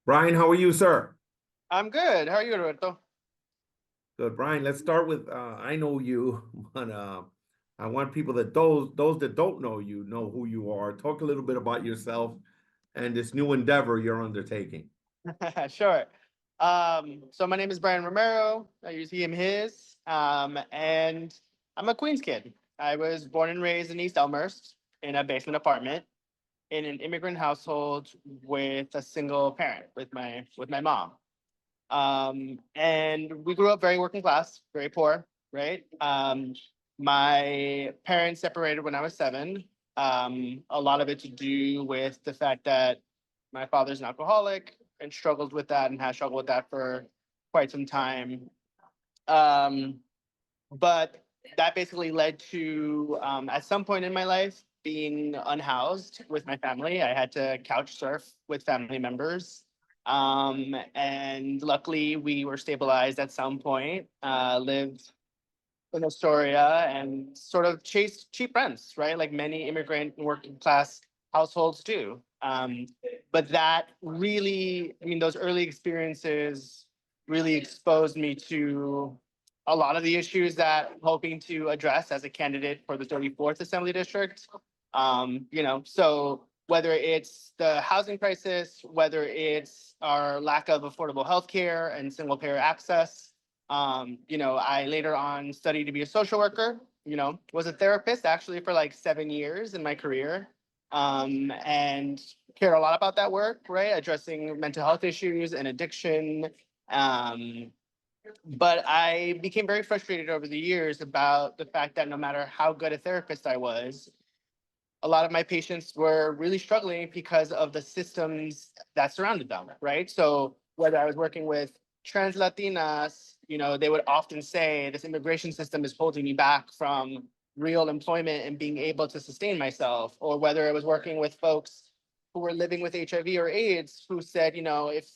Brian, how are you, sir? I'm good. How are you, Roberto? Good, Brian. Let's start with I know you, but I want people that those that don't know you know who you are. Talk a little bit about yourself and this new endeavor you're undertaking. Sure. So my name is Brian Romero. I use he, him, his. And I'm a Queens kid. I was born and raised in East Elmhurst in a basement apartment in an immigrant household with a single parent, with my mom. And we grew up very working class, very poor, right? My parents separated when I was 7. A lot of it to do with the fact that my father's an alcoholic and struggled with that and has struggled with that for quite some time. Um, but that basically led to, at some point in my life, being unhoused with my family. I had to couch surf with family members. And luckily, we were stabilized at some point, lived in Astoria, and sort of chased cheap rents, right? Like many immigrant and working class households do. But that really, I mean, those early experiences really exposed me to a lot of the issues that I'm hoping to address as a candidate for the 34th Assembly District. So whether it's the housing crisis, whether it's our lack of affordable healthcare and single payer access, I later on studied to be a social worker, was a therapist actually for like 7 years in my career, and cared a lot about that work, right? Addressing mental health issues and addiction. But I became very frustrated over the years about the fact that no matter how good a therapist I was, a lot of my patients were really struggling because of the systems that surrounded them, right? So whether I was working with trans Latinas, they would often say this immigration system is holding me back from real employment and being able to sustain myself, or whether I was working with folks who were living with HIV or AIDS who said, if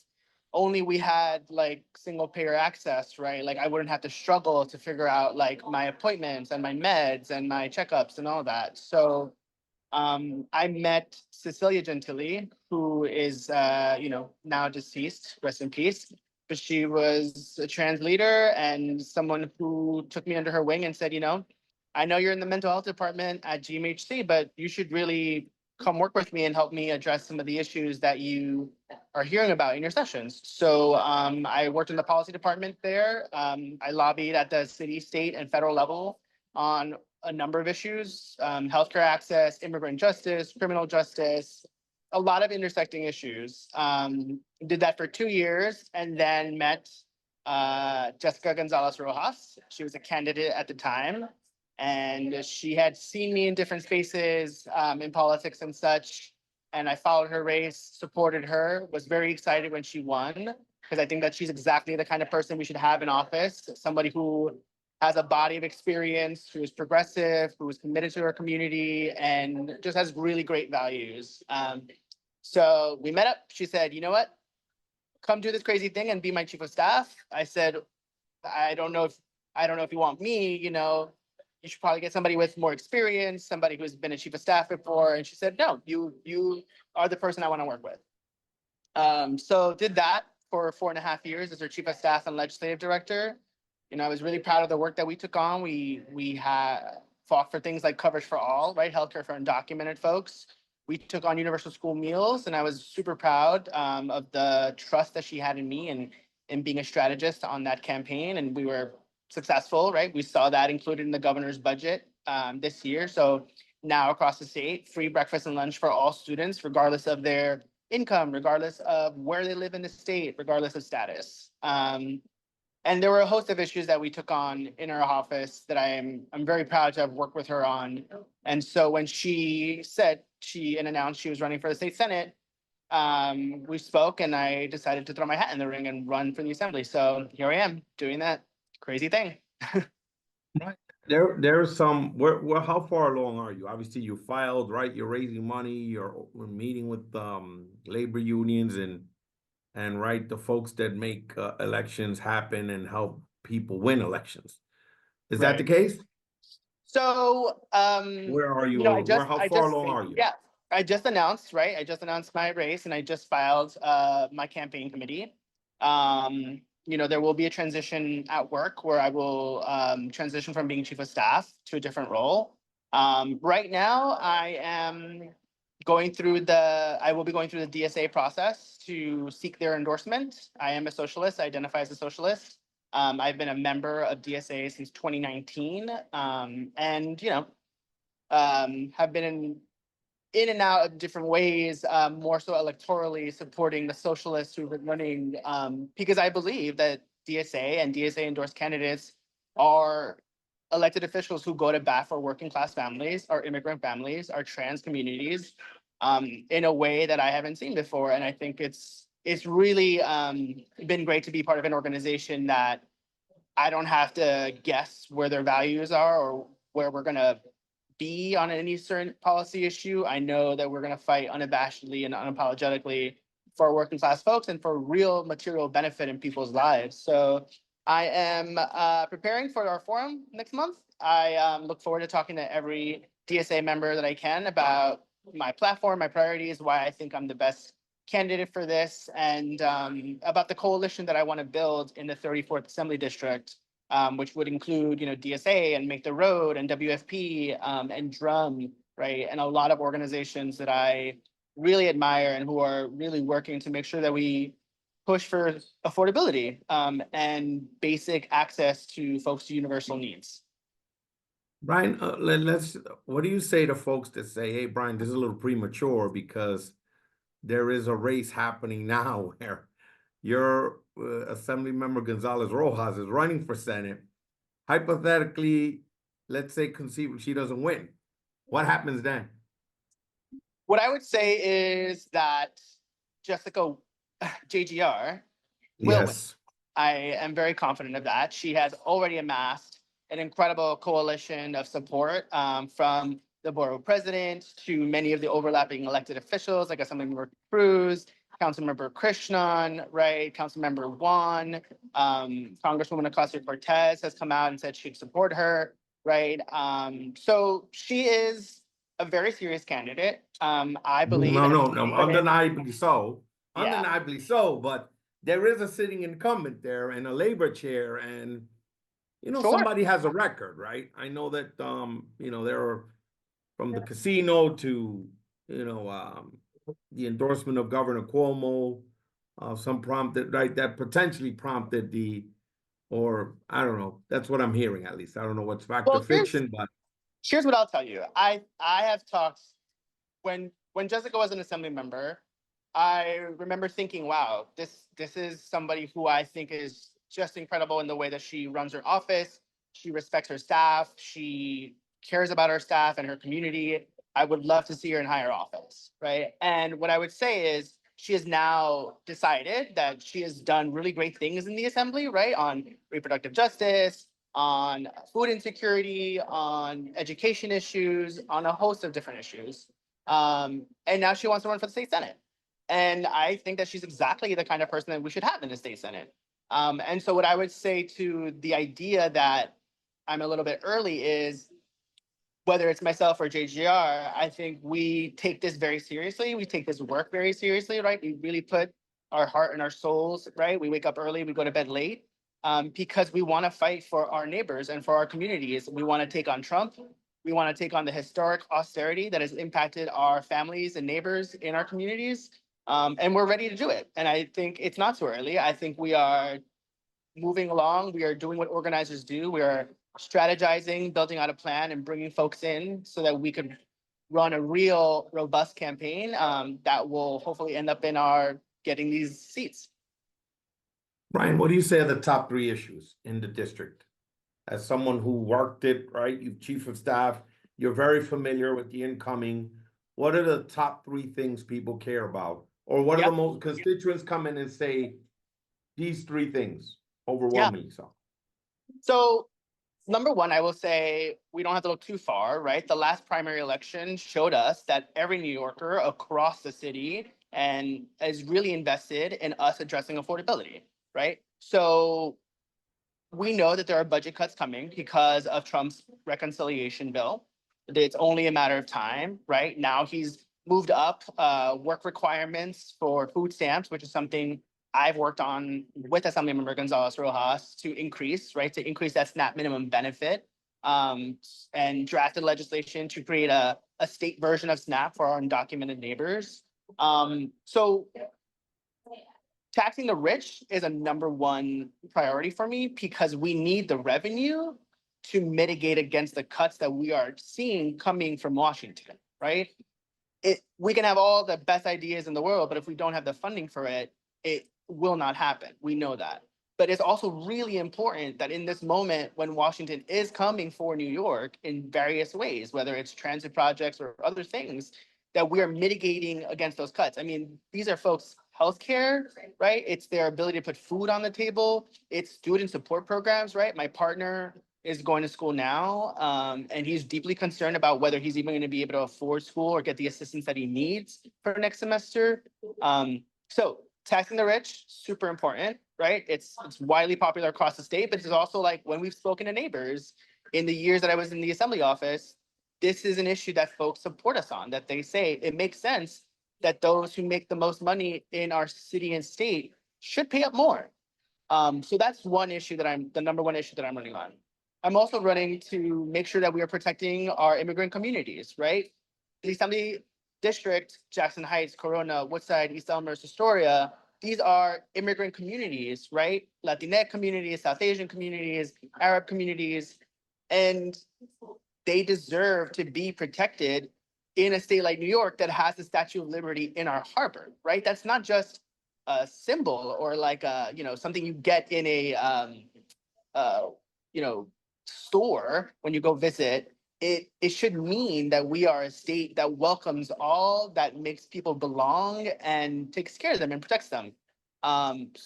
only we had like single payer access, right? Like I wouldn't have to struggle to figure out like my appointments and my meds and my checkups and all that. So I met Cecilia Gentili, who is, now deceased, rest in peace. But she was a trans leader and someone who took me under her wing and said, I know you're in the mental health department at GMHC, but you should really come work with me and help me address some of the issues that you are hearing about in your sessions. So I worked in the policy department there. I lobbied at the city, state, and federal level on a number of issues, healthcare access, immigrant justice, criminal justice, a lot of intersecting issues. Did that for 2 years and then met Jessica González-Rojas. She was a candidate at the time, and she had seen me in different spaces in politics and such. And I followed her race, supported her, was very excited when she won, because I think that she's exactly the kind of person we should have in office, somebody who has a body of experience, who is progressive, who is committed to her community, and just has really great values. So we met up. She said, "You know what? Come do this crazy thing and be my chief of staff." I said, I don't know if you want me. You should probably get somebody with more experience, somebody who's been a chief of staff before." And she said, "No, you are the person I want to work with." So did that for 4.5 years as her chief of staff and legislative director. I was really proud of the work that we took on. We had fought for things like coverage for all, right? Healthcare for undocumented folks. We took on universal school meals, and I was super proud of the trust that she had in me and in being a strategist on that campaign. And we were successful, right? We saw that included in the governor's budget this year. So now across the state, free breakfast and lunch for all students, regardless of their income, regardless of where they live in the state, regardless of status. And there were a host of issues that we took on in our office that I'm very proud to have worked with her on. And so when she announced she was running for the state senate, we spoke, and I decided to throw my hat in the ring and run for the assembly. So here I am doing that crazy thing. Right. There's some where how far along are you? Obviously you filed, right? You're raising money, you're meeting with labor unions and right, the folks that make elections happen and help people win elections. Is that the case? So Where are you? how How far along are you? yeah, I just announced, right? I just announced my race and I just filed my campaign committee. There will be a transition at work where I will transition from being chief of staff to a different role. Right now, I will be going through the DSA process to seek their endorsement. I am a socialist, I identify as a socialist. I've been a member of DSA since 2019, and have been in and out of different ways, more so electorally supporting the socialists who've been running, because I believe that DSA and DSA endorsed candidates are elected officials who go to bat for working class families, our immigrant families, our trans communities, in a way that I haven't seen before. And I think it's really been great to be part of an organization that I don't have to guess where their values are or where we're going to be on any certain policy issue. I know that we're going to fight unabashedly and unapologetically for working class folks and for real material benefit in people's lives. So I am preparing for our forum next month. I look forward to talking to every DSA member that I can about my platform, my priorities, why I think I'm the best candidate for this, and about the coalition that I want to build in the 34th Assembly District, which would include, DSA and Make the Road and WFP and Drum, right? And a lot of organizations that I really admire and who are really working to make sure that we push for affordability and basic access to folks to universal needs. Brian, what do you say to folks that say, hey, Brian, this is a little premature because there is a race happening now where your Assembly Member González-Rojas is running for Senate. Hypothetically, let's say conceivably she doesn't win. What happens then? What I would say is that Jessica, JGR, will win. Yes. I am very confident of that. She has already amassed an incredible coalition of support from the borough president to many of the overlapping elected officials, like Assemblymember Cruz, Councilmember Krishnan, right? Councilmember Juan, Congresswoman Ocasio-Cortez has come out and said she'd support her, right? So she is a very serious candidate. I believe. No, undeniably so. Yeah. Undeniably so, but there is a sitting incumbent there and a labor chair, and Sure. somebody has a record, right? I know that there are from the casino to the endorsement of Governor Cuomo, some prompted, right, that potentially prompted or I don't know. That's what I'm hearing, at least. I don't know what's fact or fiction, but here's what I'll tell you. I have talked when Jessica was an Assembly member. I remember thinking, wow, this is somebody who I think is just incredible in the way that she runs her office. She respects her staff. She cares about her staff and her community. I would love to see her in higher office, right? And what I would say is she has now decided that she has done really great things in the Assembly, right? On reproductive justice, on food insecurity, on education issues, on a host of different issues. And now she wants to run for the state Senate. And I think that she's exactly the kind of person that we should have in the state Senate. And so what I would say to the idea that I'm a little bit early is, whether it's myself or JGR, I think we take this very seriously. We take this work very seriously, right? We really put our heart and our souls, right? We wake up early, we go to bed late, because we want to fight for our neighbors and for our communities. We want to take on Trump. We want to take on the historic austerity that has impacted our families and neighbors in our communities. And we're ready to do it. And I think it's not too early. I think we are moving along. We are doing what organizers do. We are strategizing, building out a plan, and bringing folks in so that we could run a real robust campaign that will hopefully end up in our getting these seats. Brian, what do you say are the top 3 issues in the district? As someone who worked it, right? You're chief of staff, you're very familiar with the incoming. What are the top 3 things people care about? Or what are the most constituents come in and say, these 3 things overwhelmingly so? So number one, I will say we don't have to look too far, right? The last primary election showed us that every New Yorker across the city and is really invested in us addressing affordability, right? So we know that there are budget cuts coming because of Trump's reconciliation bill. It's only a matter of time, right? Now he's moved up work requirements for food stamps, which is something I've worked on with Assembly Member González-Rojas to increase, right, to increase that SNAP minimum benefit, and drafted legislation to create a state version of SNAP for our undocumented neighbors. So taxing the rich is a #1 priority for me because we need the revenue to mitigate against the cuts that we are seeing coming from Washington, right? We can have all the best ideas in the world, but if we don't have the funding for it, it will not happen. We know that. But it's also really important that in this moment, when Washington is coming for New York in various ways, whether it's transit projects or other things, that we are mitigating against those cuts. I mean, these are folks' healthcare, right? It's their ability to put food on the table. It's student support programs, right? My partner is going to school now, and he's deeply concerned about whether he's even going to be able to afford school or get the assistance that he needs for next semester. So taxing the rich, super important, right? It's widely popular across the state, but it's also like when we've spoken to neighbors in the years that I was in the assembly office, this is an issue that folks support us on, that they say it makes sense that those who make the most money in our city and state should pay up more. So that's one issue that the #1 issue that I'm running on. I'm also running to make sure that we are protecting our immigrant communities, right? The Assembly District, Jackson Heights, Corona, Woodside, East Elmhurst, Astoria, these are immigrant communities, right? Latinx communities, South Asian communities, Arab communities, and they deserve to be protected in a state like New York that has the Statue of Liberty in our harbor, right? That's not just a symbol or like a, something you get in a, store when you go visit. It should mean that we are a state that welcomes all, that makes people belong and takes care of them and protects them. And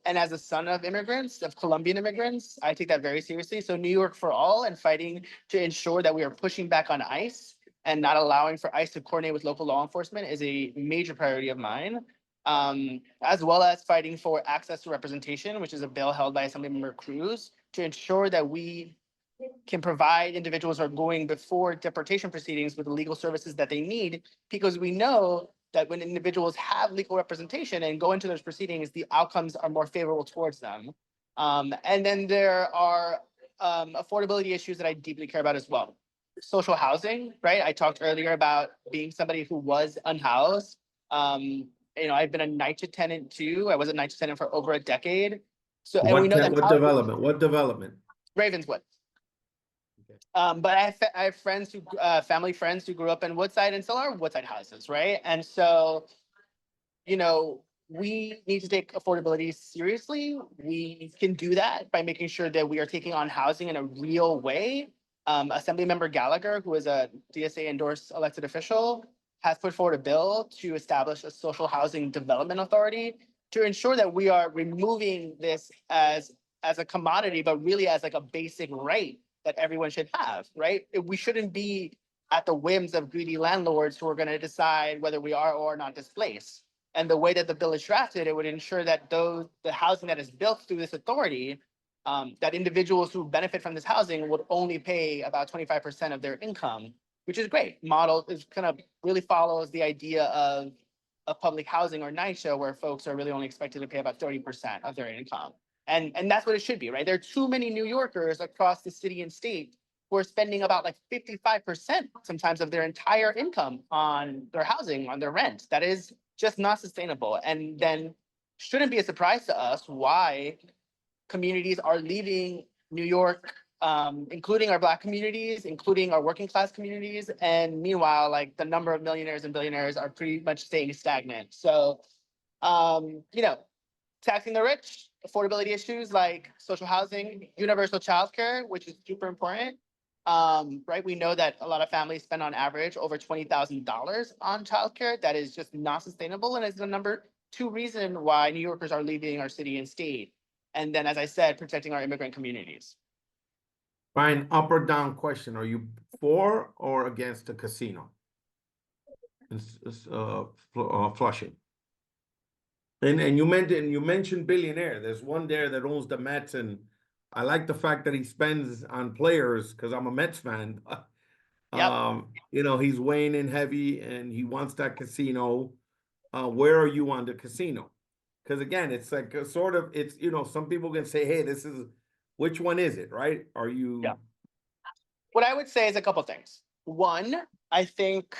as a son of immigrants, of Colombian immigrants, I take that very seriously. So New York for all, and fighting to ensure that we are pushing back on ICE and not allowing for ICE to coordinate with local law enforcement is a major priority of mine. As well as fighting for access to representation, which is a bill held by Assemblymember Cruz, to ensure that we can provide individuals who are going before deportation proceedings with the legal services that they need, because we know that when individuals have legal representation and go into those proceedings, the outcomes are more favorable towards them. And then there are affordability issues that I deeply care about as well. Social housing, right? I talked earlier about being somebody who was unhoused. I've been a NYCHA tenant too. I was a NYCHA tenant for over a decade. So, and we know that What development? What development? Ravenswood. Okay. But I have friends who, family friends who grew up in Woodside and still are Woodside houses, right? And so, we need to take affordability seriously. We can do that by making sure that we are taking on housing in a real way. Assembly Member Gallagher, who is a DSA endorsed elected official, has put forward a bill to establish a social housing development authority to ensure that we are removing this as a commodity, but really as like a basic right that everyone should have, right? We shouldn't be at the whims of greedy landlords who are going to decide whether we are or are not displaced. And the way that the bill is drafted, it would ensure that the housing that is built through this authority, that individuals who benefit from this housing would only pay about 25% of their income, which is great. Model is kind of really follows the idea of public housing or NYCHA, where folks are really only expected to pay about 30% of their income. And that's what it should be, right? There are too many New Yorkers across the city and state who are spending about like 55% sometimes of their entire income on their housing, on their rent. That is just not sustainable. And then shouldn't be a surprise to us why communities are leaving New York, including our Black communities, including our working class communities. And meanwhile, like the number of millionaires and billionaires are pretty much staying stagnant. So, taxing the rich, affordability issues like social housing, universal childcare, which is super important. Right, we know that a lot of families spend on average over $20,000 on childcare. That is just not sustainable, and it's the #2 reason why New Yorkers are leaving our city and state. And then, as I said, protecting our immigrant communities. Brian, up or down question: are you for or against a casino in Flushing? And you mentioned billionaire. There's one there that owns the Mets, and I like the fact that he spends on players because I'm a Mets fan. Yep. You know, he's weighing in heavy and he wants that casino. Where are you on the casino? Because again, it's like a sort of, it's, you know, some people can say, hey, this is, which one is it, right? Are you? Yeah. What I would say is a couple things. One, I think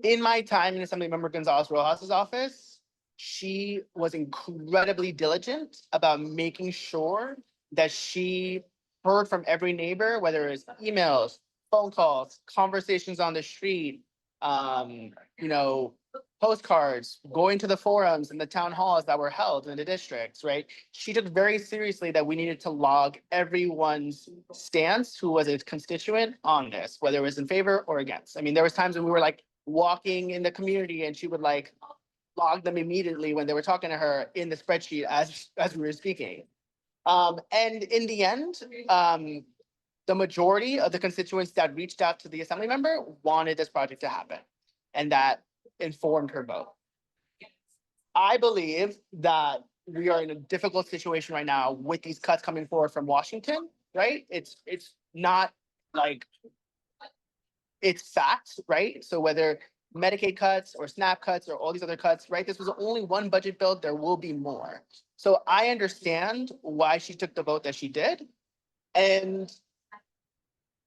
in my time in Assembly Member González-Rojas' office, she was incredibly diligent about making sure that she heard from every neighbor, whether it's emails, phone calls, conversations on the street, you know, postcards, going to the forums and the town halls that were held in the districts, right? She took very seriously that we needed to log everyone's stance who was a constituent on this, whether it was in favor or against. I mean, there was times when we were like walking in the community and she would like log them immediately when they were talking to her in the spreadsheet as we were speaking. And in the end, the majority of the constituents that reached out to the assembly member wanted this project to happen, and that informed her vote. I believe that we are in a difficult situation right now with these cuts coming forward from Washington, right? It's not like it's fact, right? So whether Medicaid cuts or SNAP cuts or all these other cuts, right? This was only one budget bill. There will be more. So I understand why she took the vote that she did. And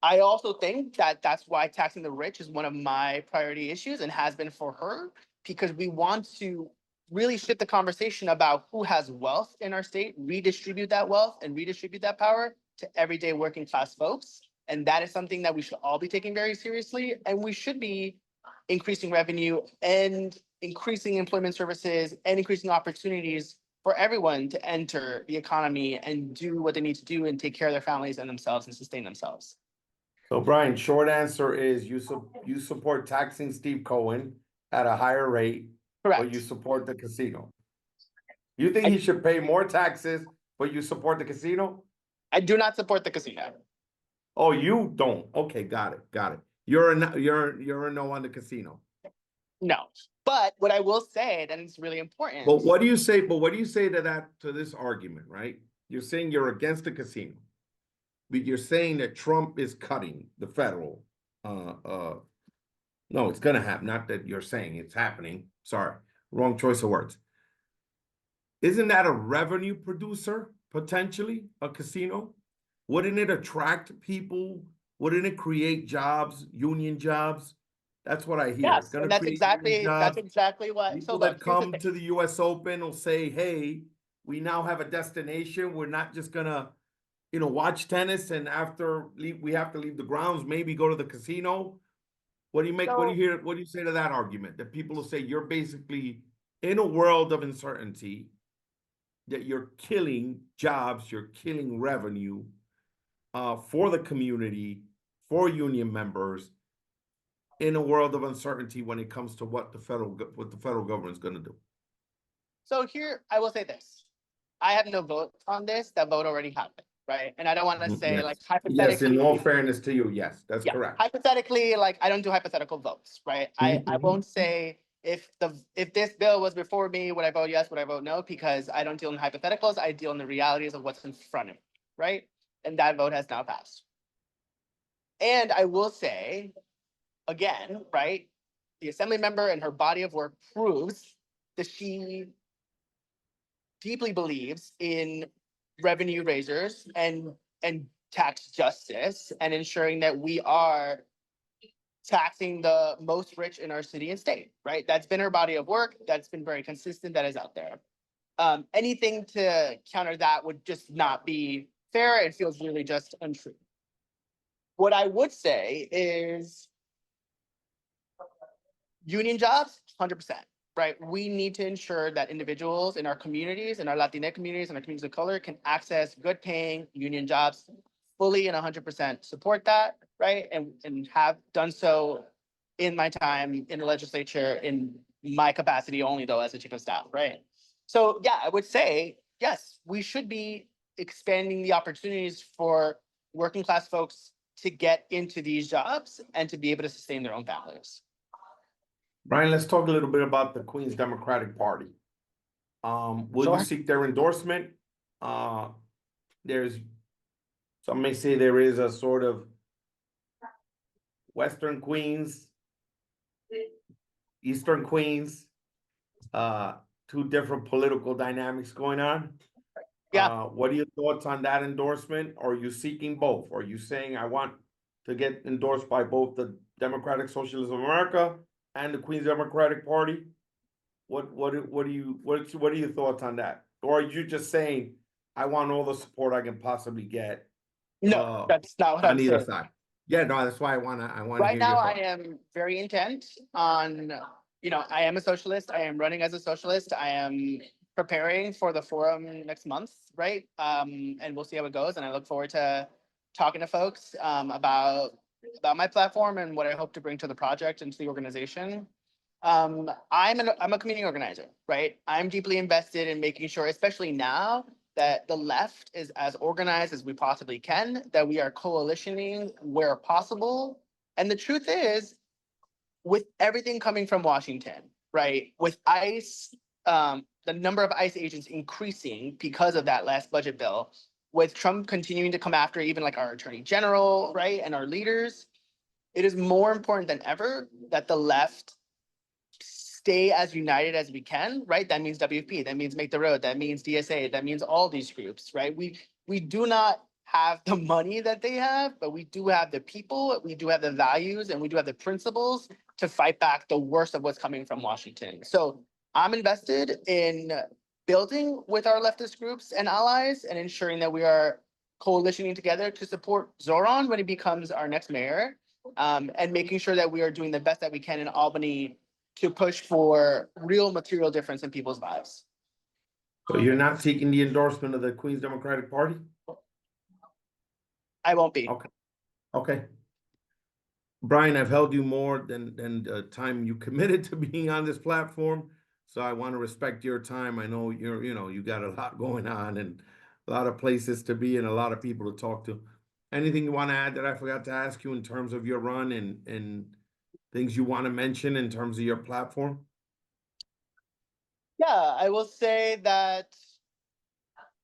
I also think that that's why taxing the rich is one of my priority issues and has been for her, because we want to really shift the conversation about who has wealth in our state, redistribute that wealth and redistribute that power to everyday working class folks. And that is something that we should all be taking very seriously. And we should be increasing revenue and increasing employment services and increasing opportunities for everyone to enter the economy and do what they need to do and take care of their families and themselves and sustain themselves. So Brian, short answer is you support taxing Steve Cohen at a higher rate, but you Correct. support the casino. You think he should pay more taxes, but you support the casino? I do not support the casino. Oh, you don't. Okay, got it, got it. You're a no on the casino. No. But what I will say, that it's really important. But what do you say? But what do you say to this argument, right? You're saying you're against the casino, but you're saying that Trump is cutting the federal. No, it's gonna happen. Not that you're saying it's happening. Sorry, wrong choice of words. Isn't that a revenue producer potentially, a casino? Wouldn't it attract people? Wouldn't it create jobs, union jobs? That's what I hear. It's Yes, gonna and that's create union jobs. exactly what. So People look, that here's the come thing. to the US Open will say, hey, we now have a destination. We're not just gonna, you know, watch tennis and after we have to leave the grounds, maybe go to the casino. What do you make? What do you hear? What do you say to that argument? That people will say you're basically in a world of uncertainty, that you're killing jobs, you're killing revenue for the community, for union members, in a world of uncertainty when it comes to what the federal government's going to do. So here, I will say this. I have no vote on this. That vote already happened, right? And I don't want to say Yes. like Yes, hypothetically. in all fairness to you, yes, that's Yeah, correct. hypothetically, like I don't do hypothetical votes, right? I won't say if this bill was before me, would I vote yes, would I vote no? Because I don't deal in hypotheticals. I deal in the realities of what's in front of me, right? And that vote has now passed. And I will say, again, right? The assembly member and her body of work proves that she deeply believes in revenue raisers and tax justice and ensuring that we are taxing the most rich in our city and state, right? That's been her body of work. That's been very consistent. That is out there. Anything to counter that would just not be fair. It feels really just untrue. What I would say is union jobs, 100%, right? We need to ensure that individuals in our communities, in our Latinx communities, and our communities of color can access good paying union jobs fully and 100% support that, right? And have done so in my time in the legislature in my capacity only though as a chief of staff, right? So yeah, I would say, yes, we should be expanding the opportunities for working class folks to get into these jobs and to be able to sustain their own families. Brian, let's talk a little bit about the Queens Democratic Party. Will you seek their endorsement? Some may say there is a sort of Western Queens, Eastern Queens, two different political dynamics going on. Yeah. What are your thoughts on that endorsement? Are you seeking both? Are you saying I want to get endorsed by both the Democratic Socialists of America and the Queens Democratic Party? What are your thoughts on that? Or are you just saying I want all the support I can possibly get No, that's not what I'm on either saying. side? Yeah, no, that's why I wanna Right hear now, your I thoughts. am very intent on, I am a socialist. I am running as a socialist. I am preparing for the forum next month, right? And we'll see how it goes. And I look forward to talking to folks about my platform and what I hope to bring to the project and to the organization. I'm a community organizer, right? I'm deeply invested in making sure, especially now, that the left is as organized as we possibly can, that we are coalitioning where possible. And the truth is, with everything coming from Washington, right? With ICE, the number of ICE agents increasing because of that last budget bill, with Trump continuing to come after even like our attorney general, right? And our leaders, it is more important than ever that the left stay as united as we can, right? That means WP, that means Make the Road, that means DSA, that means all these groups, right? We do not have the money that they have, but we do have the people, we do have the values, and we do have the principles to fight back the worst of what's coming from Washington. So I'm invested in building with our leftist groups and allies and ensuring that we are coalitioning together to support Zoran when he becomes our next mayor, and making sure that we are doing the best that we can in Albany to push for real material difference in people's lives. So you're not seeking the endorsement of the Queens Democratic Party? I won't be. Okay. Okay. Brian, I've held you more than the time you committed to being on this platform. So I want to respect your time. I know you got a lot going on and a lot of places to be and a lot of people to talk to. Anything you want to add that I forgot to ask you in terms of your run and things you want to mention in terms of your platform? Yeah, I will say that,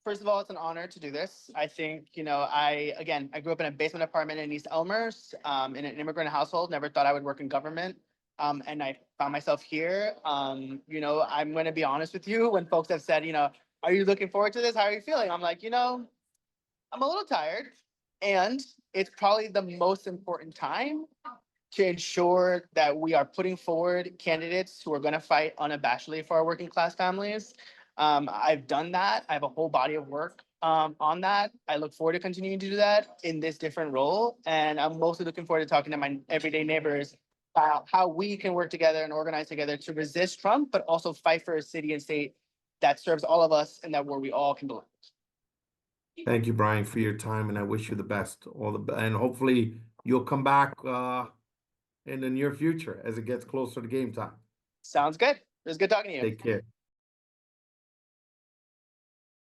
first of all, it's an honor to do this. I think, I grew up in a basement apartment in East Elmhurst, in an immigrant household, never thought I would work in government. And I found myself here. I'm going to be honest with you. When folks have said, are you looking forward to this? How are you feeling? I'm like, I'm a little tired. And it's probably the most important time to ensure that we are putting forward candidates who are going to fight unabashedly for our working class families. I've done that. I have a whole body of work on that. I look forward to continuing to do that in this different role. And I'm mostly looking forward to talking to my everyday neighbors about how we can work together and organize together to resist Trump, but also fight for a city and state that serves all of us and that where we all can belong. Thank you, Brian, for your time, and I wish you the best. And hopefully you'll come back in the near future as it gets closer to game time. Sounds good. It was good talking to you. Take care.